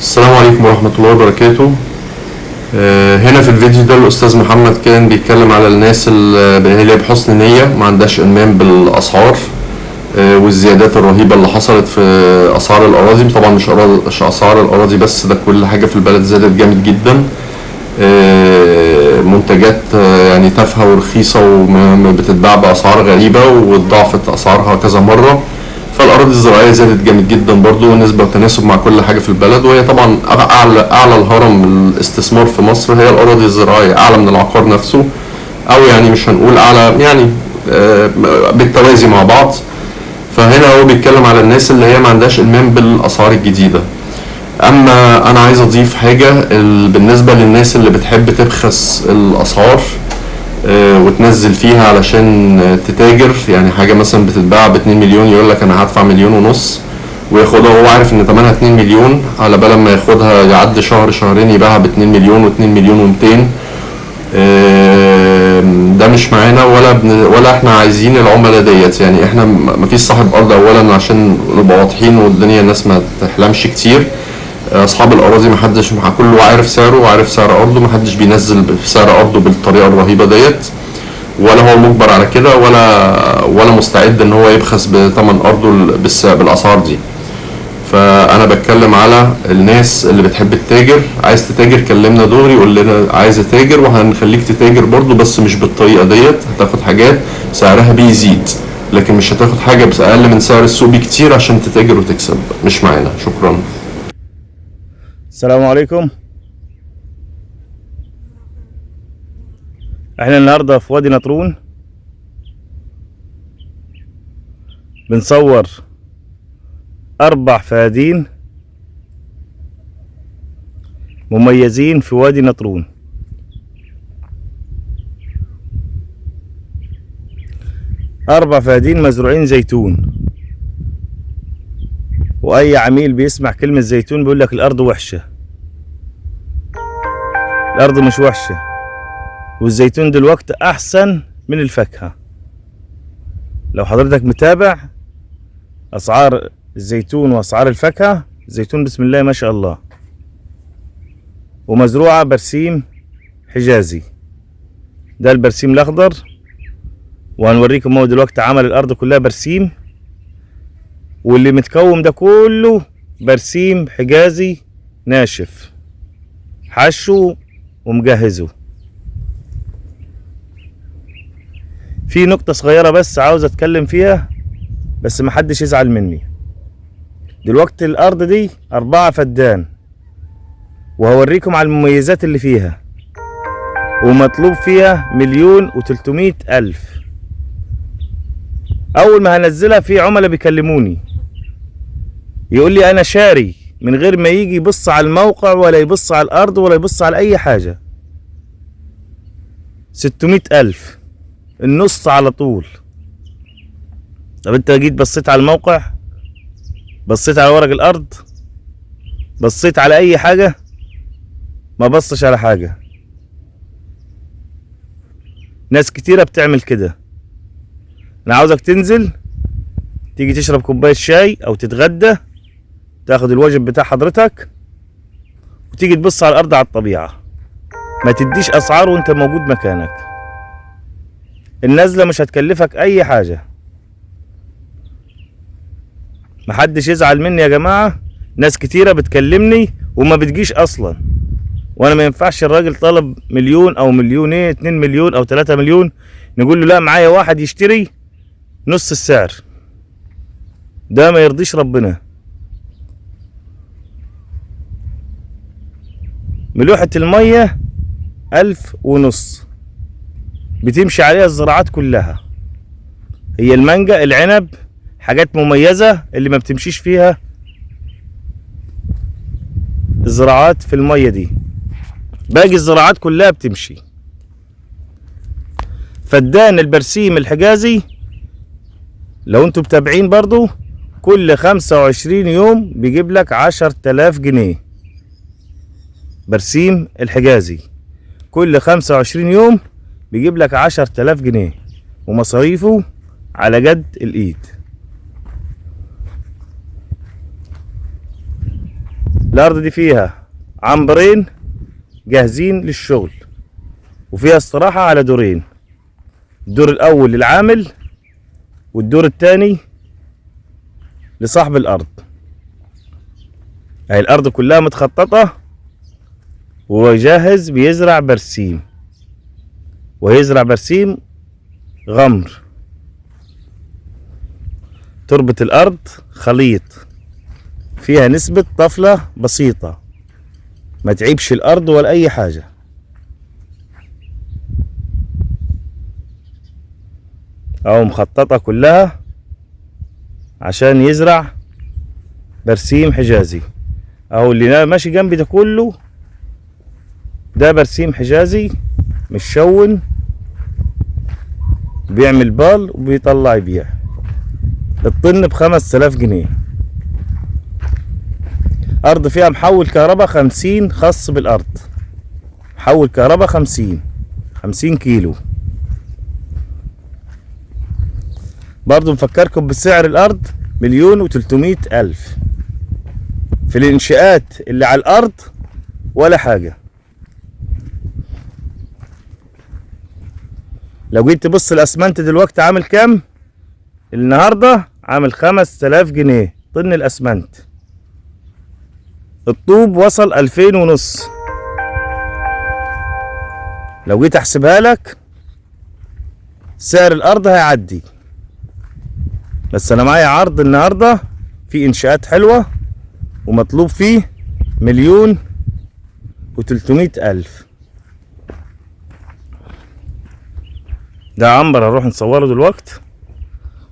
السلام عليكم ورحمة الله وبركاته. هنا في الفيديو ده الأستاذ محمد كان بيتكلم على الناس اللي بحسن نية ما عندهاش إلمام بالأسعار والزيادات الرهيبة اللي حصلت في أسعار الأراضي. طبعا مش أسعار الأراضي بس، ده كل حاجة في البلد زادت جامد جدا. منتجات يعني تافهة ورخيصة وبتتباع بأسعار غريبة واتضاعفت أسعارها كذا مرة. فالأراضي الزراعية زادت جامد جدا برضو نسبة وتناسب مع كل حاجة في البلد، وهي طبعا أعلى الهرم الاستثمار في مصر هي الأراضي الزراعية، أعلى من العقار نفسه، أو يعني مش هنقول أعلى، يعني بالتوازي مع بعض. فهنا هو بيتكلم على الناس اللي هي ما عندهاش إلمام بالأسعار الجديدة. أما أنا عايز أضيف حاجة بالنسبة للناس اللي بتحب تبخس الأسعار وتنزل فيها علشان تتاجر. يعني حاجة مثلا بتتباع ب2 مليون يقول لك انا هدفع 1.5 مليون وياخدها وهو عارف ان ثمنها 2 مليون، على بال ما ياخدها يعدي شهر شهرين يبيعها ب2 مليون و2 مليون و200. ده مش معانا ولا احنا عايزين العملاء ديت. يعني احنا مفيش صاحب ارض اولا عشان نبقى واضحين والدنيا الناس ما تحلمش كتير. اصحاب الاراضي محدش كله عارف سعره وعارف سعر ارضه، محدش بينزل في سعر ارضه بالطريقه الرهيبه ديت، ولا هو مجبر على كده ولا مستعد ان هو يبخس بثمن ارضه بالاسعار دي. فانا بتكلم على الناس اللي بتحب التاجر. عايز تتاجر كلمنا دغري قول لنا عايز اتاجر وهنخليك تتاجر برضو، بس مش بالطريقه ديت. هتاخد حاجات سعرها بيزيد، لكن مش هتاخد حاجه بس اقل من سعر السوق بكتير عشان تتاجر وتكسب. مش معانا. شكرا. السلام عليكم. احنا النهارده في وادي نطرون بنصور 4 فدادين مميزين في وادي نطرون. 4 فدادين مزروعين زيتون، واي عميل بيسمع كلمة زيتون بيقول لك الارض وحشة. الارض مش وحشة، والزيتون دلوقتي احسن من الفاكهة. لو حضرتك متابع اسعار الزيتون واسعار الفاكهة، الزيتون بسم الله ما شاء الله، ومزروعة برسيم حجازي. ده البرسيم الاخضر، وهنوريكم هو دلوقتي عمل الارض كلها برسيم، واللي متكوم ده كله برسيم حجازي ناشف حشه ومجهزه. في نقطة صغيرة بس عاوز اتكلم فيها، بس محدش يزعل مني. دلوقتي الارض دي 4 فدان، وهوريكم على المميزات اللي فيها، ومطلوب فيها 1,300,000. اول ما هنزلها في عملاء بيكلموني يقول لي انا شاري، من غير ما يجي يبص على الموقع ولا يبص على الارض ولا يبص على اي حاجة. 600,000 النص على طول. طب انت جيت بصيت على الموقع، بصيت على ورق الارض، بصيت على اي حاجة؟ ما بصش على حاجة. ناس كتيرة بتعمل كده. انا عاوزك تنزل تيجي تشرب كوباية شاي او تتغدى، تاخد الواجب بتاع حضرتك وتيجي تبص على الارض على الطبيعة. ما تديش اسعار وانت موجود مكانك. النزلة مش هتكلفك اي حاجة. محدش يزعل مني يا جماعة. ناس كتيرة بتكلمني وما بتجيش اصلا، وانا ما ينفعش الراجل طلب 1 او 2 مليون او 3 مليون نقول له لا معايا واحد يشتري نص السعر. ده ما يرضيش ربنا. ملوحة المية 1,500 بتمشي عليها الزراعات كلها. هي المانجا العنب حاجات مميزة اللي ما بتمشيش فيها الزراعات في المية دي، باقي الزراعات كلها بتمشي. فدان البرسيم الحجازي لو انتوا متابعين برضو كل 25 يوم بيجيب لك 10,000 جنيه. برسيم الحجازي كل 25 يوم بيجيب لك 10,000 جنيه، ومصاريفه على قد الايد. الارض دي فيها عنبرين جاهزين للشغل، وفيها استراحة على دورين، الدور الاول للعامل والدور الثاني لصاحب الارض. اهي الارض كلها متخططة، وهو جاهز بيزرع برسيم، ويزرع برسيم غمر. تربة الارض خليط فيها نسبة طفلة بسيطة، ما تعيبش الارض ولا اي حاجة. اهو مخططة كلها عشان يزرع برسيم حجازي. اهو اللي ماشي جنبي ده كله ده برسيم حجازي مشون، بيعمل بال وبيطلع يبيع. الطن ب5000 جنيه. ارض فيها محول كهرباء 50 خاص بالارض، محول كهرباء 50 كيلو. برضو مفكركم بسعر الارض 1,300,000. في الانشاءات اللي على الارض ولا حاجة. لو جيت تبص الاسمنت دلوقتي عامل كام؟ النهاردة عامل 5000 جنيه طن الاسمنت. الطوب وصل 2500. لو جيت احسبها لك سعر الارض هيعدي. بس انا معايا عرض النهاردة في انشاءات حلوة ومطلوب فيه 1,300,000. ده عنبر هنروح نصوره دلوقتي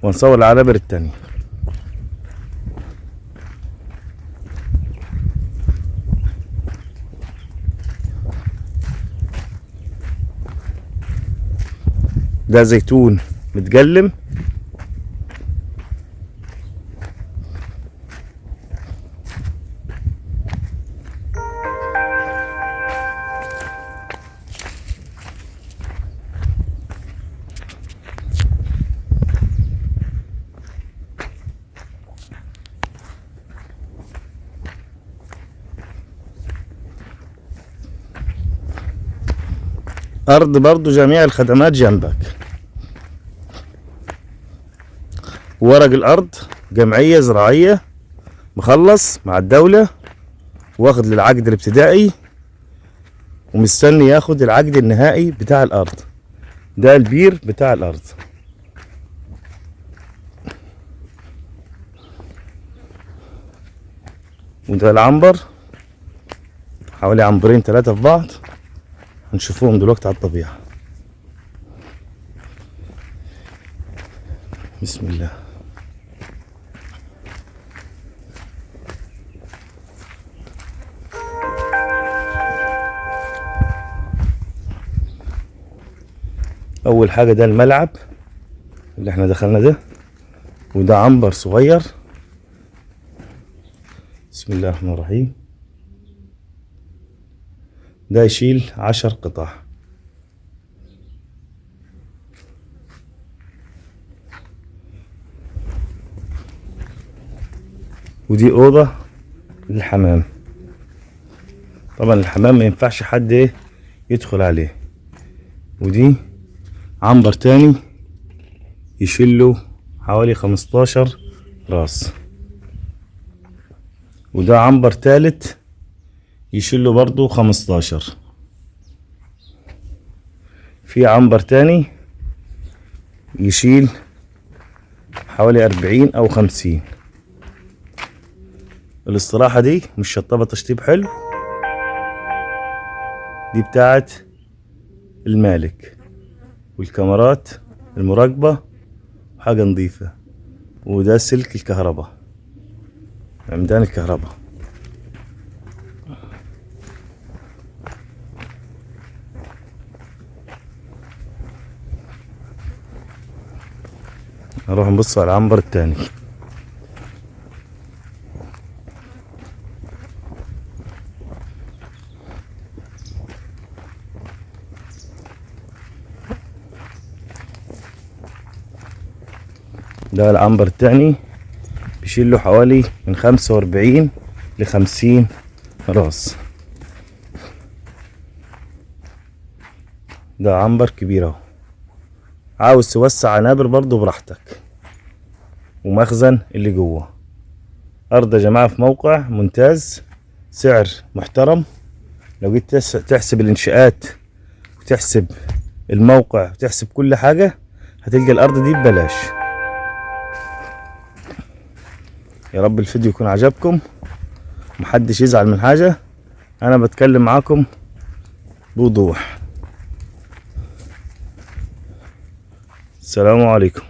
ونصور العنابر التانية. ده زيتون متجلم. أرض برضو جميع الخدمات جنبك. ورق الأرض جمعية زراعية مخلص مع الدولة، واخد للعقد الابتدائي ومستني ياخد العقد النهائي بتاع الأرض. ده البير بتاع الأرض. وده العنبر، حوالي عنبرين 3 في بعض، هنشوفوهم دلوقتي على الطبيعة. بسم الله. اول حاجة ده الملعب اللي احنا دخلنا ده، وده عنبر صغير. بسم الله الرحمن الرحيم. ده يشيل 10 قطع. ودي اوضة للحمام. طبعا الحمام ما ينفعش حد يدخل عليه. ودي عنبر تاني يشيل له حوالي 15 راس. وده عنبر تالت يشيل له برضو 15. في عنبر تاني يشيل حوالي 40 أو 50. الاستراحة دي مش شطبة تشطيب حلو، دي بتاعت المالك، والكاميرات المراقبة حاجة نظيفة. وده سلك الكهرباء، عمدان الكهرباء. نروح نبص على العنبر التاني. ده العنبر التاني بيشيل له حوالي من 45 ل50 خلاص ده عنبر كبير اهو. عاوز توسع عنابر برضو براحتك، ومخزن اللي جوه. ارض يا جماعة في موقع ممتاز، سعر محترم. لو جيت تحسب الانشاءات وتحسب الموقع وتحسب كل حاجة هتلقى الارض دي ببلاش. يا رب الفيديو يكون عجبكم، محدش يزعل من حاجة، انا بتكلم معاكم بوضوح. السلام عليكم.